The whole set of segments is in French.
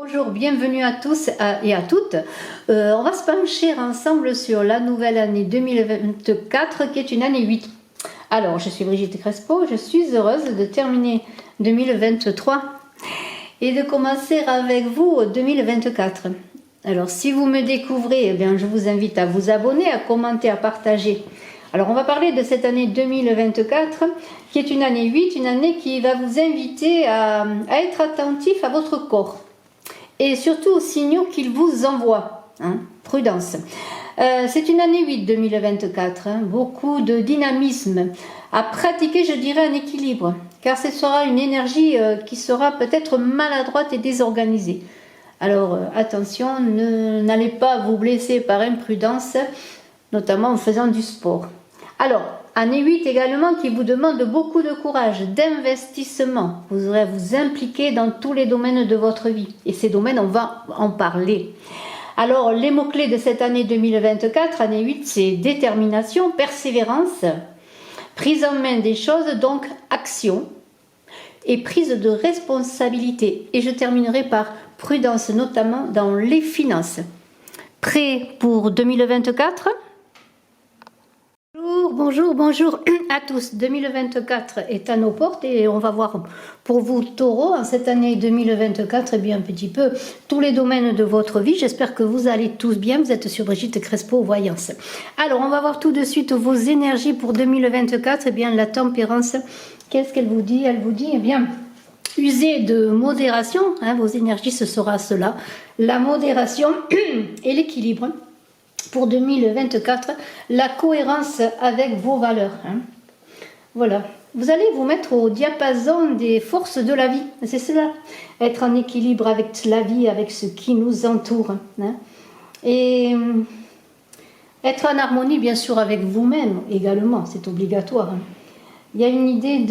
Bonjour, bienvenue à tous et à toutes. On va se pencher ensemble sur la nouvelle année 2024 qui est une année 8. Alors, je suis Brigitte Crespo, je suis heureuse de terminer 2023 et de commencer avec vous 2024. Alors, si vous me découvrez, eh bien, je vous invite à vous abonner, à commenter, à partager. Alors, on va parler de cette année 2024 qui est une année 8, une année qui va vous inviter à être attentif à votre corps. Et surtout aux signaux qu'il vous envoie. Prudence. C'est une année 8 2024, beaucoup de dynamisme. À pratiquer, je dirais, un équilibre, car ce sera une énergie qui sera peut-être maladroite et désorganisée. Alors attention, n'allez pas vous blesser par imprudence, notamment en faisant du sport. Alors, année 8 également qui vous demande beaucoup de courage, d'investissement. Vous aurez à vous impliquer dans tous les domaines de votre vie. Et ces domaines, on va en parler. Alors, les mots-clés de cette année 2024, année 8, c'est détermination, persévérance, prise en main des choses, donc action et prise de responsabilité. Et je terminerai par prudence, notamment dans les finances. Prêt pour 2024 ? Bonjour à tous. 2024 est à nos portes et on va voir pour vous taureaux en cette année 2024 et bien un petit peu tous les domaines de votre vie. J'espère que vous allez tous bien. Vous êtes sur Brigitte Crespo Voyance. Alors on va voir tout de suite vos énergies pour 2024. Et bien la tempérance, qu'est-ce qu'elle vous dit? Elle vous dit eh bien usez de modération. Vos énergies ce sera cela. La modération et l'équilibre. Pour 2024, la cohérence avec vos valeurs. Voilà. Vous allez vous mettre au diapason des forces de la vie. C'est cela. Être en équilibre avec la vie, avec ce qui nous entoure. Et être en harmonie, bien sûr, avec vous-même également. C'est obligatoire. Il y a une idée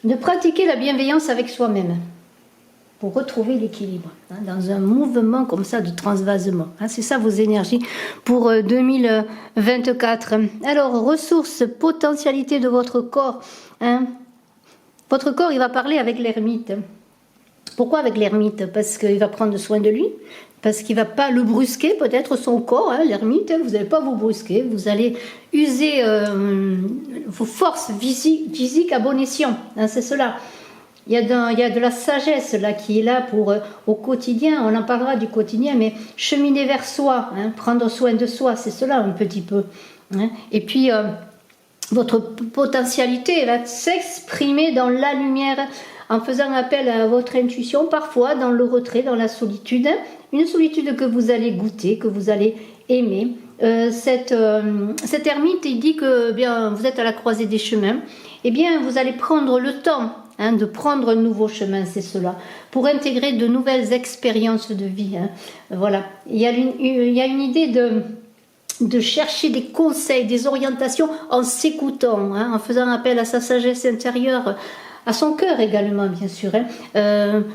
de pratiquer la bienveillance avec soi-même. Pour retrouver l'équilibre, dans un mouvement comme ça de transvasement. C'est ça vos énergies pour 2024. Alors, ressources, potentialité de votre corps. Votre corps, il va parler avec l'ermite. Pourquoi avec l'ermite? Parce qu'il va prendre soin de lui, parce qu'il ne va pas le brusquer, peut-être son corps, l'ermite, vous n'allez pas vous brusquer, vous allez user vos forces physiques à bon escient. C'est cela. Il y a de la sagesse là qui est là pour au quotidien, on en parlera du quotidien, mais cheminer vers soi, prendre soin de soi, c'est cela un petit peu. Et puis votre potentialité va s'exprimer dans la lumière en faisant appel à votre intuition, parfois dans le retrait, dans la solitude, une solitude que vous allez goûter, que vous allez aimer. Cet ermite, il dit que bien vous êtes à la croisée des chemins, et bien vous allez prendre le temps de prendre un nouveau chemin, c'est cela, pour intégrer de nouvelles expériences de vie. Voilà, il y a une idée de chercher des conseils, des orientations en s'écoutant, en faisant appel à sa sagesse intérieure, à son cœur également, bien sûr.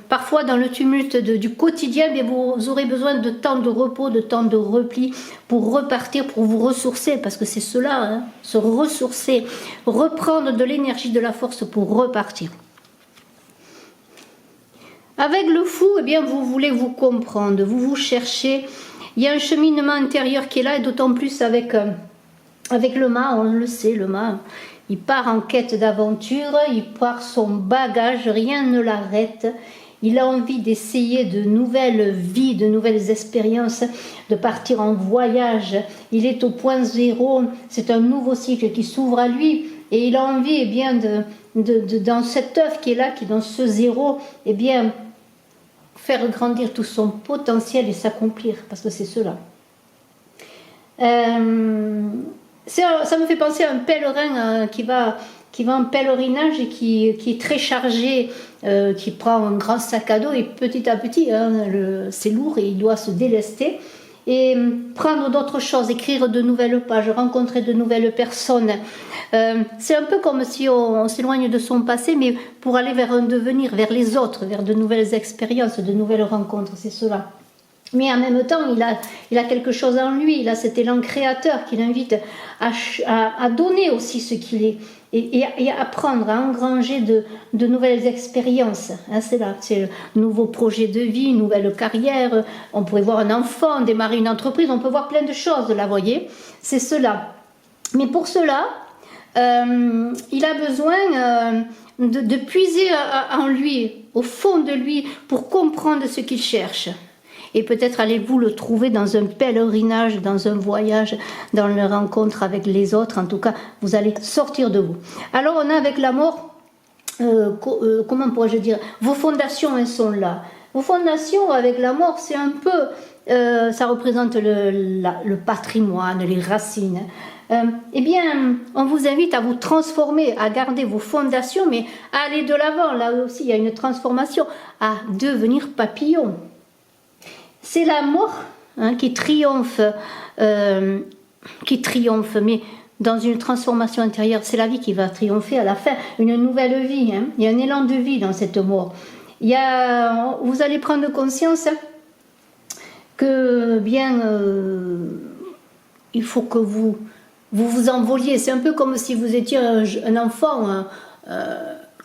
Parfois, dans le tumulte du quotidien, mais vous aurez besoin de temps de repos, de temps de repli pour repartir, pour vous ressourcer, parce que c'est cela, se ressourcer, reprendre de l'énergie, de la force pour repartir. Avec le fou, eh bien, vous voulez vous comprendre, vous cherchez. Il y a un cheminement intérieur qui est là, et d'autant plus avec le mât, on le sait, le mât, il part en quête d'aventure, il part son bagage, rien ne l'arrête. Il a envie d'essayer de nouvelles vies, de nouvelles expériences, de partir en voyage. Il est au point zéro, c'est un nouveau cycle qui s'ouvre à lui, et il a envie, eh bien, dans cet œuf qui est là, qui est dans ce zéro, eh bien, faire grandir tout son potentiel et s'accomplir, parce que c'est cela. Ça me fait penser à un pèlerin qui va en pèlerinage et qui est très chargé, qui prend un grand sac à dos et petit à petit, c'est lourd et il doit se délester et prendre d'autres choses, écrire de nouvelles pages, rencontrer de nouvelles personnes. C'est un peu comme si on s'éloigne de son passé, mais pour aller vers un devenir, vers les autres, vers de nouvelles expériences, de nouvelles rencontres, c'est cela. Mais en même temps, il a quelque chose en lui, il a cet élan créateur qui l'invite à donner aussi ce qu'il est et à apprendre, à engranger de nouvelles expériences. Hein, c'est là, c'est le nouveau projet de vie, une nouvelle carrière. On pourrait voir un enfant démarrer une entreprise, on peut voir plein de choses là, voyez. C'est cela. Mais pour cela, il a besoin de puiser en lui, au fond de lui, pour comprendre ce qu'il cherche. Et peut-être allez-vous le trouver dans un pèlerinage, dans un voyage, dans une rencontre avec les autres. En tout cas, vous allez sortir de vous. Alors, on a avec la mort, comment pourrais-je dire, vos fondations, elles sont là. Vos fondations avec la mort, c'est un peu, ça représente le patrimoine, les racines. Eh bien, on vous invite à vous transformer, à garder vos fondations, mais à aller de l'avant. Là aussi, il y a une transformation, à devenir papillon. C'est la mort qui triomphe, mais dans une transformation intérieure. C'est la vie qui va triompher à la fin, une nouvelle vie. Hein. Il y a un élan de vie dans cette mort. Vous allez prendre conscience que bien, il faut que vous envoliez. C'est un peu comme si vous étiez un enfant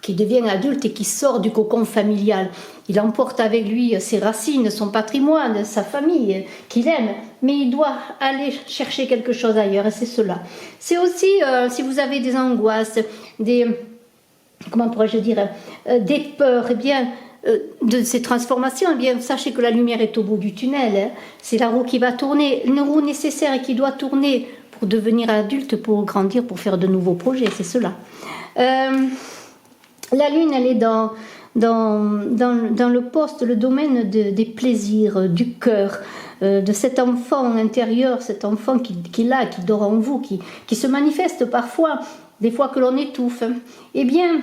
qui devient adulte et qui sort du cocon familial. Il emporte avec lui ses racines, son patrimoine, sa famille qu'il aime, mais il doit aller chercher quelque chose ailleurs, et c'est cela. C'est aussi, si vous avez des angoisses, des peurs, eh bien, de ces transformations, eh bien, sachez que la lumière est au bout du tunnel. Hein. C'est la roue qui va tourner, une roue nécessaire et qui doit tourner pour devenir adulte, pour grandir, pour faire de nouveaux projets, c'est cela. La lune, elle est dans le poste, le domaine des plaisirs, du cœur, de cet enfant intérieur, cet enfant qui dort en vous, qui se manifeste parfois, des fois que l'on étouffe. Eh bien,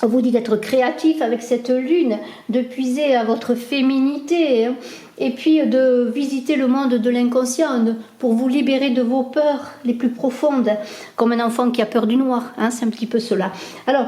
on vous dit d'être créatif avec cette lune, de puiser à votre féminité, hein, et puis de visiter le monde de l'inconscient pour vous libérer de vos peurs les plus profondes, comme un enfant qui a peur du noir, hein, c'est un petit peu cela. Alors,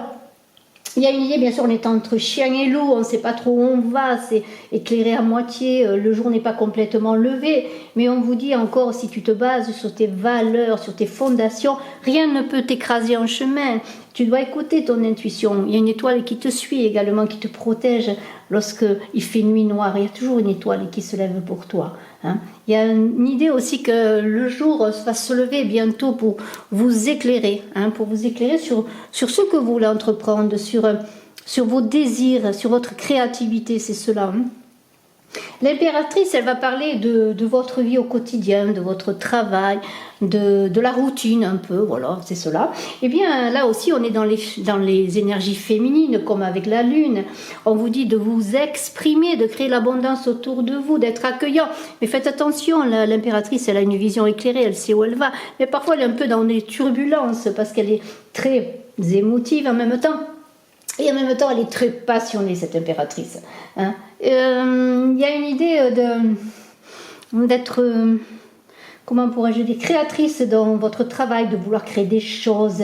il y a une idée, bien sûr, on est entre chien et loup, on ne sait pas trop où on va, c'est éclairé à moitié, le jour n'est pas complètement levé, mais on vous dit encore, si tu te bases sur tes valeurs, sur tes fondations, rien ne peut t'écraser en chemin. Tu dois écouter ton intuition. Il y a une étoile qui te suit également, qui te protège lorsqu'il fait nuit noire. Il y a toujours une étoile qui se lève pour toi. Hein. Il y a une idée aussi que le jour va se lever bientôt pour vous éclairer, hein, pour vous éclairer sur ce que vous voulez entreprendre, sur vos désirs, sur votre créativité, c'est cela. Hein. L'impératrice, elle va parler de votre vie au quotidien, de votre travail, de la routine un peu, voilà, c'est cela. Et bien là aussi, on est dans les énergies féminines, comme avec la lune. On vous dit de vous exprimer, de créer l'abondance autour de vous, d'être accueillant. Mais faites attention, l'impératrice, elle a une vision éclairée, elle sait où elle va. Mais parfois, elle est un peu dans des turbulences, parce qu'elle est très émotive en même temps. Et en même temps, elle est très passionnée, cette impératrice. Hein. Y a une idée d'être, comment pourrais-je dire, créatrice dans votre travail, de vouloir créer des choses.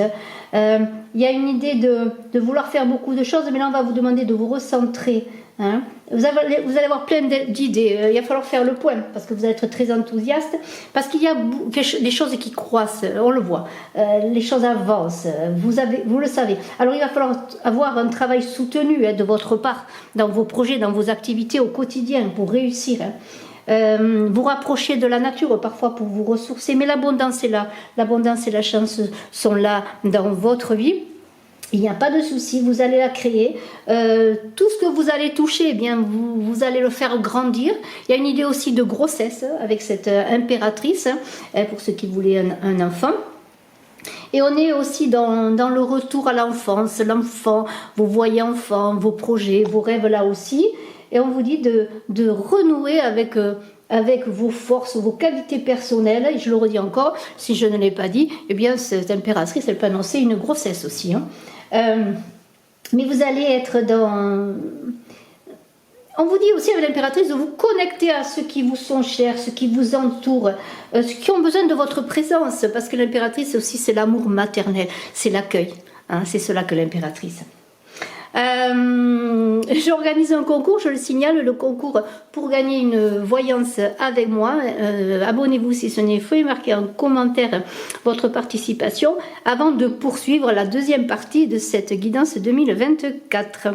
Il y a une idée de vouloir faire beaucoup de choses, mais là, on va vous demander de vous recentrer. Hein. Vous allez avoir plein d'idées. Il va falloir faire le point parce que vous allez être très enthousiaste, parce qu'il y a des choses qui croissent, on le voit, les choses avancent, vous le savez. Alors il va falloir avoir un travail soutenu de votre part dans vos projets, dans vos activités au quotidien pour réussir. Vous rapprocher de la nature parfois pour vous ressourcer, mais l'abondance est là, l'abondance et la chance sont là dans votre vie. Il n'y a pas de souci, vous allez la créer. Tout ce que vous allez toucher, eh bien, vous allez le faire grandir. Il y a une idée aussi de grossesse avec cette impératrice, pour ceux qui voulaient un enfant. Et on est aussi dans le retour à l'enfance, l'enfant, vous voyez enfant, vos projets, vos rêves là aussi. Et on vous dit de renouer avec vos forces, vos qualités personnelles. Et je le redis encore, si je ne l'ai pas dit, eh bien cette impératrice, elle peut annoncer une grossesse aussi. Hein. Mais vous allez être dans... On vous dit aussi avec l'impératrice de vous connecter à ceux qui vous sont chers, ceux qui vous entourent, ceux qui ont besoin de votre présence, parce que l'impératrice aussi c'est l'amour maternel, c'est l'accueil, hein, c'est cela que l'impératrice. j'organise un concours, je le signale, le concours pour gagner une voyance avec moi. Abonnez-vous si ce n'est fait, marquez en commentaire votre participation avant de poursuivre la deuxième partie de cette guidance 2024.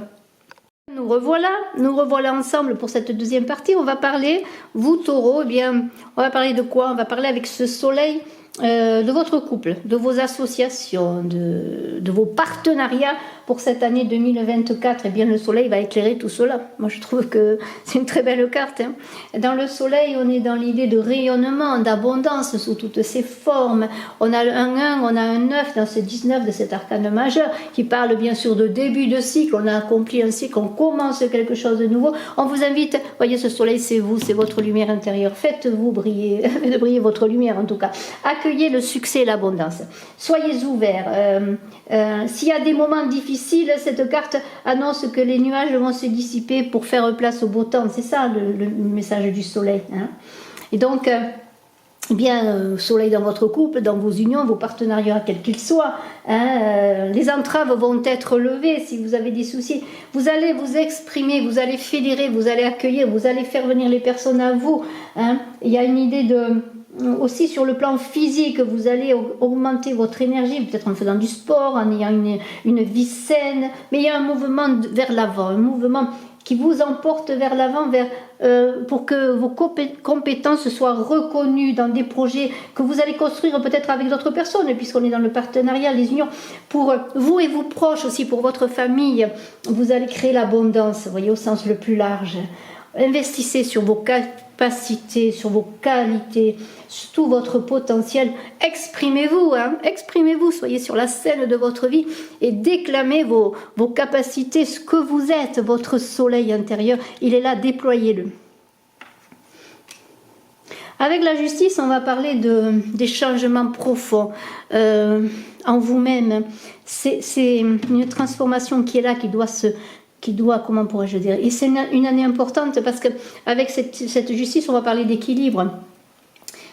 Nous revoilà ensemble pour cette deuxième partie. On va parler, vous taureaux, eh bien, on va parler de quoi? On va parler avec ce soleil de votre couple, de vos associations, de vos partenariats pour cette année 2024. Eh bien, le soleil va éclairer tout cela. Moi, je trouve que c'est une très belle carte. Hein. Dans le soleil, on est dans l'idée de rayonnement, d'abondance sous toutes ses formes. On a un 1, on a un 9 dans ce 19 de cet arcane majeur qui parle bien sûr de début de cycle. On a accompli un cycle, on commence quelque chose de nouveau. On vous invite, voyez, ce soleil, c'est vous, c'est votre lumière intérieure. Faites-vous briller, de briller votre lumière en tout cas. Accueillez le succès et l'abondance. Soyez ouverts. S'il y a des moments difficiles, cette carte annonce que les nuages vont se dissiper pour faire place au beau temps. C'est ça le message du soleil. Hein. Et donc, eh bien, soleil dans votre couple, dans vos unions, vos partenariats, quels qu'ils soient, hein, les entraves vont être levées si vous avez des soucis. Vous allez vous exprimer, vous allez fédérer, vous allez accueillir, vous allez faire venir les personnes à vous. Hein. Il y a une idée aussi sur le plan physique, vous allez augmenter votre énergie, peut-être en faisant du sport, en ayant une vie saine, mais il y a un mouvement vers l'avant, un mouvement qui vous emporte vers l'avant, pour que vos compétences soient reconnues dans des projets que vous allez construire peut-être avec d'autres personnes, puisqu'on est dans le partenariat, les unions, pour vous et vos proches aussi, pour votre famille, vous allez créer l'abondance, vous voyez, au sens le plus large. Investissez sur vos capacités, sur vos qualités, sur tout votre potentiel. Exprimez-vous, hein, exprimez-vous, soyez sur la scène de votre vie et déclamez vos capacités, ce que vous êtes, votre soleil intérieur. Il est là, déployez-le. Avec la justice, on va parler des changements profonds en vous-même. C'est une transformation qui est là, comment pourrais-je dire, et c'est une année importante parce qu'avec cette justice, on va parler d'équilibre.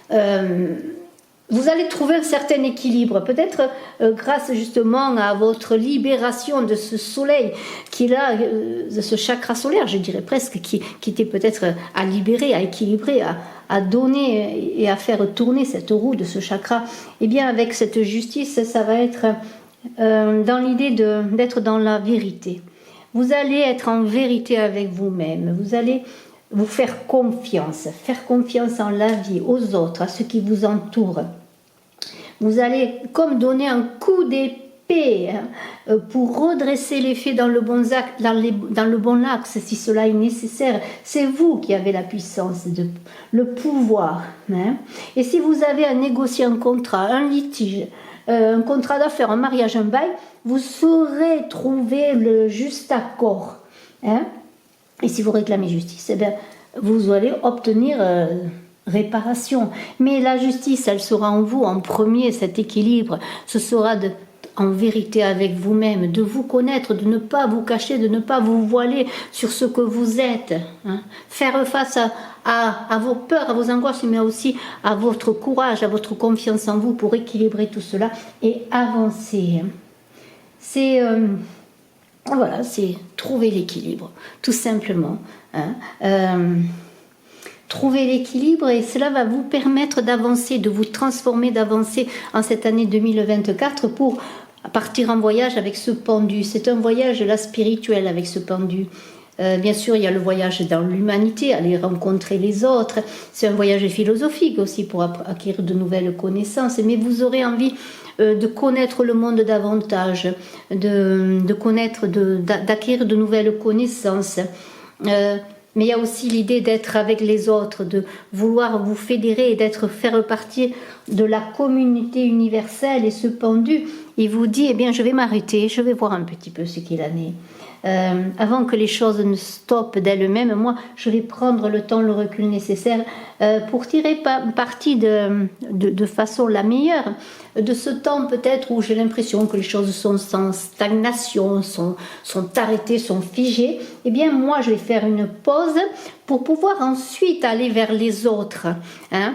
Vous allez trouver un certain équilibre, peut-être grâce justement à votre libération de ce soleil qui est là, de ce chakra solaire, je dirais presque, qui était peut-être à libérer, à équilibrer, à donner et à faire tourner cette roue de ce chakra. Et bien avec cette justice, ça va être dans l'idée d'être dans la vérité. Vous allez être en vérité avec vous-même, vous allez vous faire confiance en la vie, aux autres, à ceux qui vous entourent. Vous allez comme donner un coup d'épée pour redresser les faits dans le bon axe, si cela est nécessaire. C'est vous qui avez la puissance, le pouvoir. Hein. Et si vous avez à négocier un contrat, un litige, un contrat d'affaires, un mariage, un bail, vous saurez trouver le juste accord. Hein. Et si vous réclamez justice, eh bien, vous allez obtenir réparation. Mais la justice, elle sera en vous, en premier, cet équilibre. Ce sera en vérité avec vous-même, de vous connaître, de ne pas vous cacher, de ne pas vous voiler sur ce que vous êtes. Hein. Faire face à vos peurs, à vos angoisses, mais aussi à votre courage, à votre confiance en vous pour équilibrer tout cela et avancer. C'est voilà, c'est trouver l'équilibre, tout simplement. Hein. Trouver l'équilibre et cela va vous permettre d'avancer, de vous transformer, d'avancer en cette année 2024 pour partir en voyage avec ce pendu. C'est un voyage là spirituel avec ce pendu. Bien sûr, il y a le voyage dans l'humanité, aller rencontrer les autres. C'est un voyage philosophique aussi pour acquérir de nouvelles connaissances. Mais vous aurez envie de connaître le monde davantage, d'acquérir de nouvelles connaissances. Mais il y a aussi l'idée d'être avec les autres, de vouloir vous fédérer et faire partie de la communauté universelle. Et ce pendu, il vous dit, eh bien, je vais m'arrêter, je vais voir un petit peu ce qu'il en est. Avant que les choses ne stoppent d'elles-mêmes, moi, je vais prendre le temps, le recul nécessaire pour tirer parti de façon la meilleure de ce temps peut-être où j'ai l'impression que les choses sont sans stagnation, sont arrêtées, sont figées. Eh bien, moi, je vais faire une pause pour pouvoir ensuite aller vers les autres. Hein.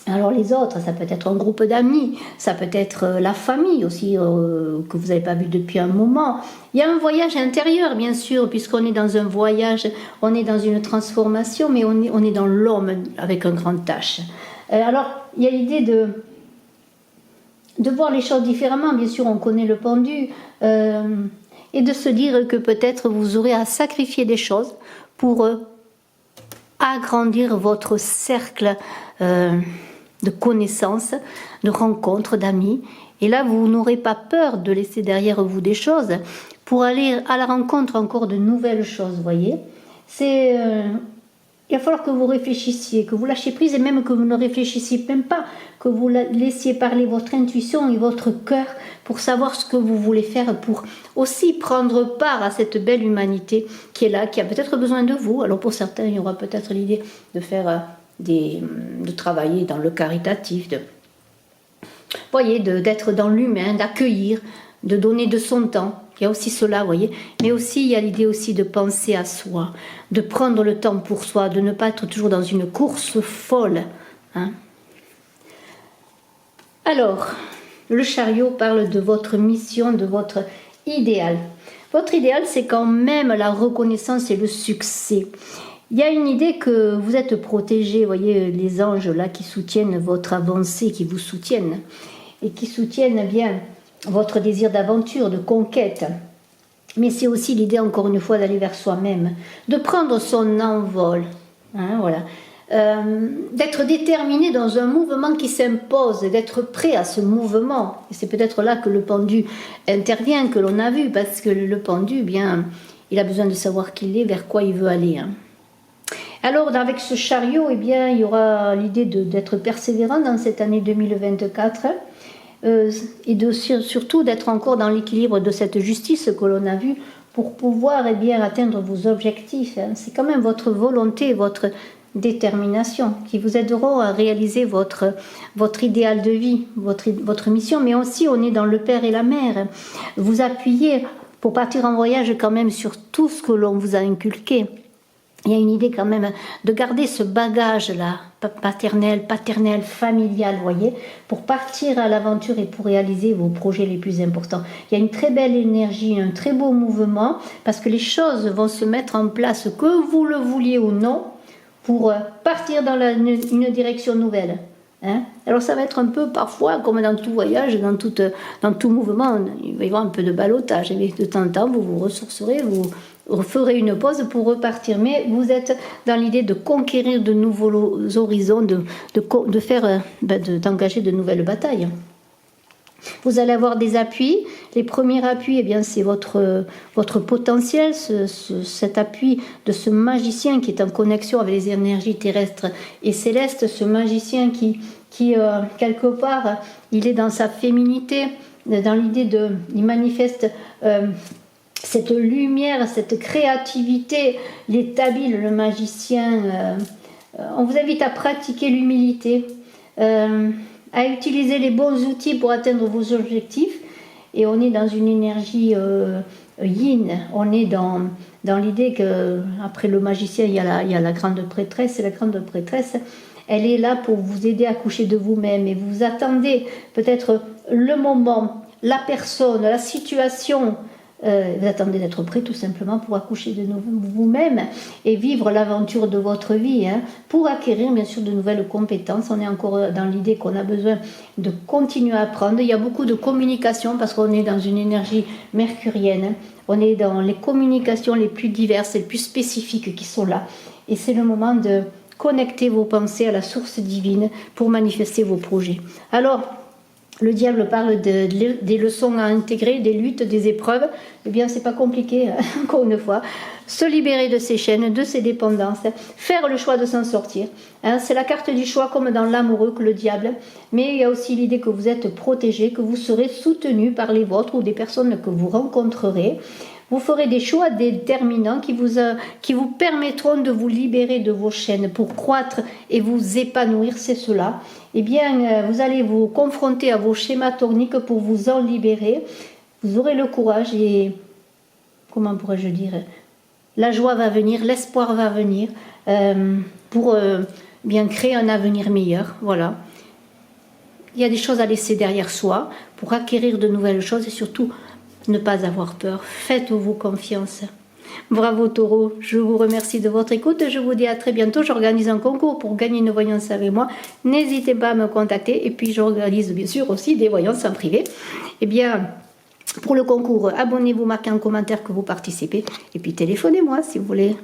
Alors les autres, ça peut être un groupe d'amis, ça peut être la famille aussi, que vous n'avez pas vu depuis un moment. Il y a un voyage intérieur, bien sûr, puisqu'on est dans un voyage, on est dans une transformation, mais on est dans l'homme avec un grand H. Alors, il y a l'idée de voir les choses différemment. Bien sûr, on connaît le pendu, et de se dire que peut-être vous aurez à sacrifier des choses pour agrandir votre cercle de connaissances, de rencontres, d'amis. Et là, vous n'aurez pas peur de laisser derrière vous des choses pour aller à la rencontre encore de nouvelles choses, vous voyez. Il va falloir que vous réfléchissiez, que vous lâchiez prise et même que vous ne réfléchissiez même pas, que vous laissiez parler votre intuition et votre cœur pour savoir ce que vous voulez faire, pour aussi prendre part à cette belle humanité qui est là, qui a peut-être besoin de vous. Alors pour certains, il y aura peut-être l'idée de faire de travailler dans le caritatif, voyez, d'être dans l'humain, d'accueillir, de donner de son temps. Il y a aussi cela, vous voyez. Mais aussi, il y a l'idée aussi de penser à soi, de prendre le temps pour soi, de ne pas être toujours dans une course folle. Hein. Alors, le chariot parle de votre mission, de votre idéal. Votre idéal, c'est quand même la reconnaissance et le succès. Il y a une idée que vous êtes protégé, vous voyez, les anges là qui soutiennent votre avancée, qui vous soutiennent, et qui soutiennent bien votre désir d'aventure, de conquête. Mais c'est aussi l'idée, encore une fois, d'aller vers soi-même, de prendre son envol, hein, voilà. D'être déterminé dans un mouvement qui s'impose, d'être prêt à ce mouvement. Et c'est peut-être là que le pendu intervient, que l'on a vu, parce que le pendu, bien, il a besoin de savoir qui il est, vers quoi il veut aller. Hein. Alors, avec ce chariot, eh bien, il y aura l'idée d'être persévérant dans cette année 2024 et surtout d'être encore dans l'équilibre de cette justice que l'on a vue pour pouvoir eh bien, atteindre vos objectifs. Hein. C'est quand même votre volonté, votre détermination qui vous aideront à réaliser votre idéal de vie, votre mission. Mais aussi, on est dans le père et la mère. Vous appuyez pour partir en voyage quand même sur tout ce que l'on vous a inculqué. Il y a une idée quand même de garder ce bagage-là, paternel, familial, vous voyez, pour partir à l'aventure et pour réaliser vos projets les plus importants. Il y a une très belle énergie, un très beau mouvement, parce que les choses vont se mettre en place, que vous le vouliez ou non, pour partir dans une direction nouvelle. Hein. Alors ça va être un peu parfois, comme dans tout voyage, dans tout mouvement, il va y avoir un peu de ballottage. Et de temps en temps, vous vous ressourcerez, vous ferez une pause pour repartir. Mais vous êtes dans l'idée de conquérir de nouveaux horizons, d'engager de nouvelles batailles. Vous allez avoir des appuis. Les premiers appuis, eh bien, c'est votre potentiel, cet appui de ce magicien qui est en connexion avec les énergies terrestres et célestes, ce magicien qui quelque part, il est dans sa féminité, dans l'idée il manifeste cette lumière, cette créativité, il est habile, le magicien. On vous invite à pratiquer l'humilité, à utiliser les bons outils pour atteindre vos objectifs. Et on est dans une énergie yin, on est dans l'idée qu'après le magicien, il y a la grande prêtresse, et la grande prêtresse, elle est là pour vous aider à coucher de vous-même, et vous attendez peut-être le moment, la personne, la situation, vous attendez d'être prêt tout simplement pour accoucher de vous-même et vivre l'aventure de votre vie, hein, pour acquérir bien sûr de nouvelles compétences. On est encore dans l'idée qu'on a besoin de continuer à apprendre. Il y a beaucoup de communication parce qu'on est dans une énergie mercurienne, hein. On est dans les communications les plus diverses et les plus spécifiques qui sont là, et c'est le moment de connecter vos pensées à la source divine pour manifester vos projets. Alors, le diable parle des leçons à intégrer, des luttes, des épreuves. Eh bien, c'est pas compliqué, hein, encore une fois. Se libérer de ses chaînes, de ses dépendances, faire le choix de s'en sortir. Hein, c'est la carte du choix comme dans l'amoureux que le diable. Mais il y a aussi l'idée que vous êtes protégé, que vous serez soutenu par les vôtres ou des personnes que vous rencontrerez. Vous ferez des choix déterminants qui vous permettront de vous libérer de vos chaînes pour croître et vous épanouir, c'est cela. Eh bien, vous allez vous confronter à vos schémas tourniques pour vous en libérer. Vous aurez le courage et, comment pourrais-je dire, la joie va venir, l'espoir va venir pour bien créer un avenir meilleur. Voilà. il y a des choses à laisser derrière soi pour acquérir de nouvelles choses et surtout ne pas avoir peur. Faites-vous confiance. Bravo Taureau, je vous remercie de votre écoute. Je vous dis à très bientôt. J'organise un concours pour gagner une voyance avec moi. N'hésitez pas à me contacter. Et puis j'organise bien sûr aussi des voyances en privé. Eh bien, pour le concours, abonnez-vous, marquez un commentaire que vous participez. Et puis téléphonez-moi si vous voulez.